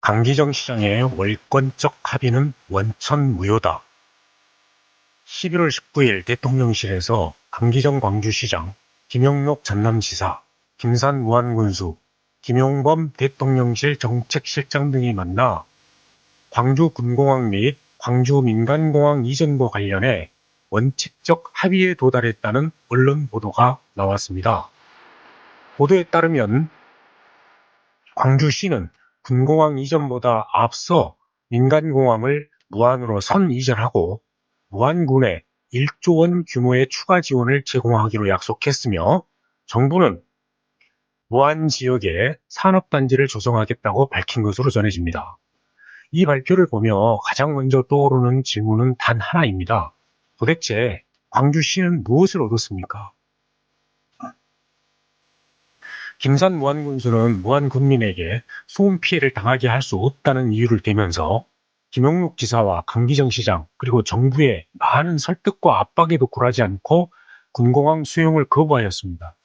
강기정 시장의 월권적 합의는 원천무효다. 11월 19일 대통령실에서 강기정 광주시장, 김영록 전남지사, 김산 무안군수, 김용범 대통령실 정책실장 등이 만나 광주군공항 및 광주민간공항 이전과 관련해 원칙적 합의에 도달했다는 언론 보도가 나왔습니다. 보도에 따르면 광주시는 군공항 이전보다 앞서 민간공항을 무안으로 선 이전하고 무안군에 1조 원 규모의 추가 지원을 제공하기로 약속했으며, 정부는 무안 지역에 산업단지를 조성하겠다고 밝힌 것으로 전해집니다. 이 발표를 보며 가장 먼저 떠오르는 질문은 단 하나입니다. 도대체 광주시는 무엇을 얻었습니까? 김산 무안군수는 무안군민에게 소음 피해를 당하게 할 수 없다는 이유를 대면서 김영록 지사와 강기정 시장, 그리고 정부의 많은 설득과 압박에도 굴하지 않고 군공항 수용을 거부하였습니다.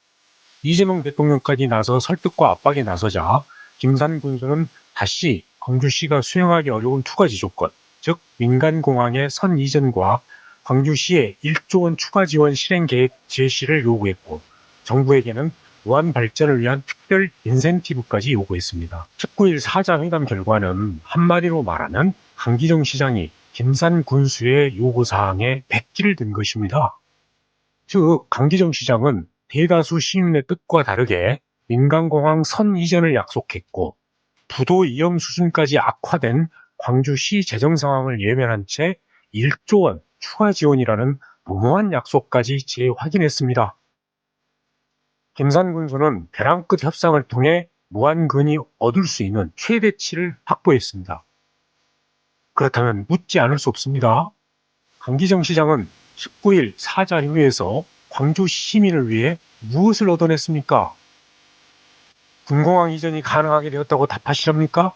이재명 대통령까지 나서 설득과 압박에 나서자 김산 군수는 다시 광주시가 수용하기 어려운 두 가지 조건, 즉 민간공항의 선 이전과 광주시의 1조 원 추가 지원 실행 계획 제시를 요구했고, 정부에게는 무안 발전을 위한 특별 인센티브까지 요구했습니다. 19일 4자 회담 결과는 한마디로 말하면 강기정 시장이 김산 군수의 요구사항에 백기를 든 것입니다. 즉, 강기정 시장은 대다수 시민의 뜻과 다르게 민간공항 선 이전을 약속했고, 부도 위험 수준까지 악화된 광주시 재정 상황을 예면한 채 1조 원 추가 지원이라는 무모한 약속까지 재확인했습니다. 김산 군수는 벼랑 끝 협상을 통해 무안군이 얻을 수 있는 최대치를 확보했습니다. 그렇다면 묻지 않을 수 없습니다. 강기정 시장은 19일 사자회의에서 광주 시민을 위해 무엇을 얻어냈습니까? 군공항 이전이 가능하게 되었다고 답하시렵니까?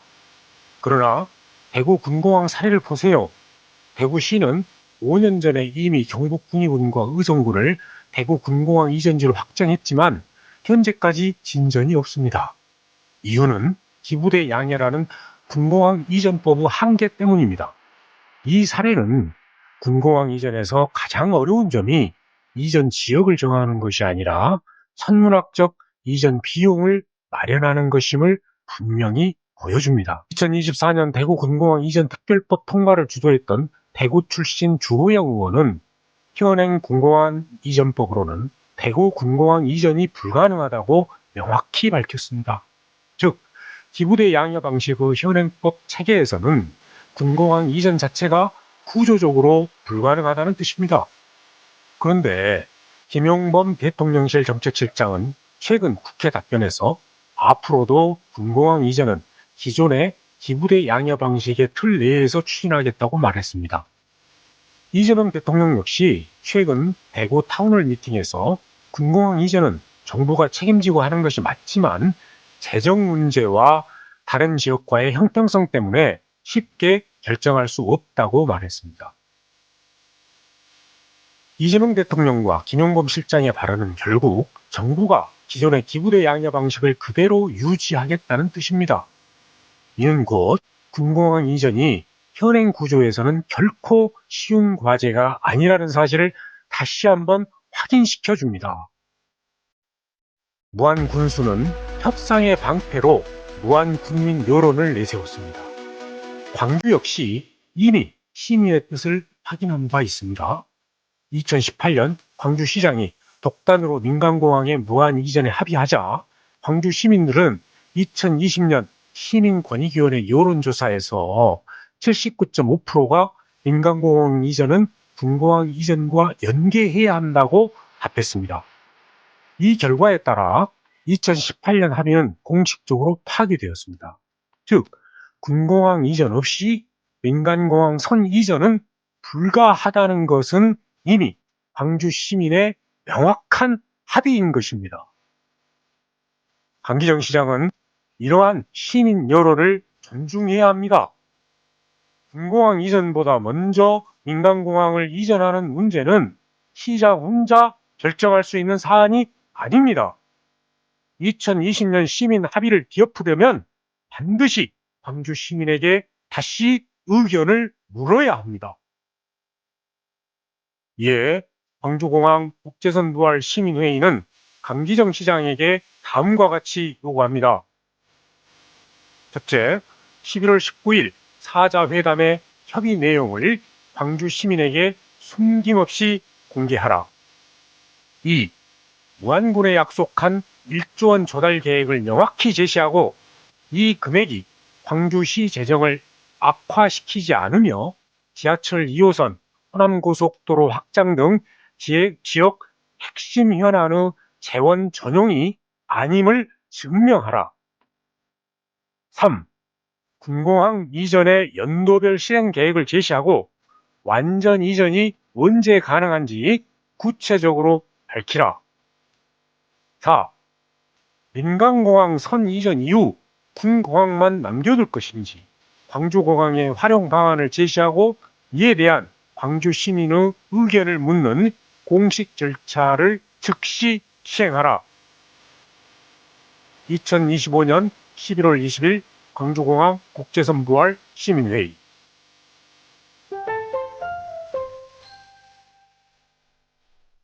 그러나 대구 군공항 사례를 보세요. 대구시는 5년 전에 이미 경북 국립군과 의정부를 대구 군공항 이전지로 확정했지만 현재까지 진전이 없습니다. 이유는 기부대 양해라는 군공항 이전법의 한계 때문입니다. 이 사례는 군공항 이전에서 가장 어려운 점이 이전 지역을 정하는 것이 아니라 천문학적 이전 비용을 마련하는 것임을 분명히 보여줍니다. 2024년 대구 군공항 이전 특별법 통과를 주도했던 대구 출신 주호영 의원은 현행 군공항 이전법으로는 대구 군공항 이전이 불가능하다고 명확히 밝혔습니다. 즉, 기부대 양해 방식의 현행법 체계에서는 군공항 이전 자체가 구조적으로 불가능하다는 뜻입니다. 그런데 김용범 대통령실 정책실장은 최근 국회 답변에서 앞으로도 군공항 이전은 기존의 기부대 양해 방식의 틀 내에서 추진하겠다고 말했습니다. 이재명 대통령 역시 최근 대구 타운홀 미팅에서 군공항 이전은 정부가 책임지고 하는 것이 맞지만 재정 문제와 다른 지역과의 형평성 때문에 쉽게 결정할 수 없다고 말했습니다. 이재명 대통령과 김용범 실장의 발언은 결국 정부가 기존의 기부대 양해 방식을 그대로 유지하겠다는 뜻입니다. 이는 곧 군공항 이전이 현행 구조에서는 결코 쉬운 과제가 아니라는 사실을 다시 한번 확인시켜 줍니다. 무안 군수는 협상의 방패로 무안 국민 여론을 내세웠습니다. 광주 역시 이미 시민의 뜻을 확인한 바 있습니다. 2018년 광주시장이 독단으로 민간공항의 무안 이전에 합의하자 광주 시민들은 2020년 시민권익위원회 여론조사에서 79.5%가 민간공항 이전은 군공항 이전과 연계해야 한다고 답했습니다. 이 결과에 따라 2018년 합의는 공식적으로 파기되었습니다. 즉, 군공항 이전 없이 민간공항 선 이전은 불가하다는 것은 이미 광주 시민의 명확한 합의인 것입니다. 강기정 시장은 이러한 시민 여론을 존중해야 합니다. 군공항 이전보다 먼저 민간공항을 이전하는 문제는 시장 혼자 결정할 수 있는 사안이 아닙니다. 2020년 시민 합의를 뒤엎으려면 반드시 광주 시민에게 다시 의견을 물어야 합니다. 이에 광주공항 국제선 부활 시민회의는 강기정 시장에게 다음과 같이 요구합니다. 첫째, 11월 19일 사자회담의 협의 내용을 광주 시민에게 숨김없이 공개하라. 2. 무안군에 약속한 1조 원 조달 계획을 명확히 제시하고 이 금액이 광주시 재정을 악화시키지 않으며 지하철 2호선, 호남고속도로 확장 등 지역 핵심 현안의 재원 전용이 아님을 증명하라. 3. 군공항 이전의 연도별 실행 계획을 제시하고 완전 이전이 언제 가능한지 구체적으로 밝히라. 4. 민간공항 선 이전 이후 군공항만 남겨둘 것인지 광주공항의 활용 방안을 제시하고 이에 대한 광주 시민의 의견을 묻는 공식 절차를 즉시 시행하라. 2025년 11월 20일 광주공항 국제선 부활 시민회의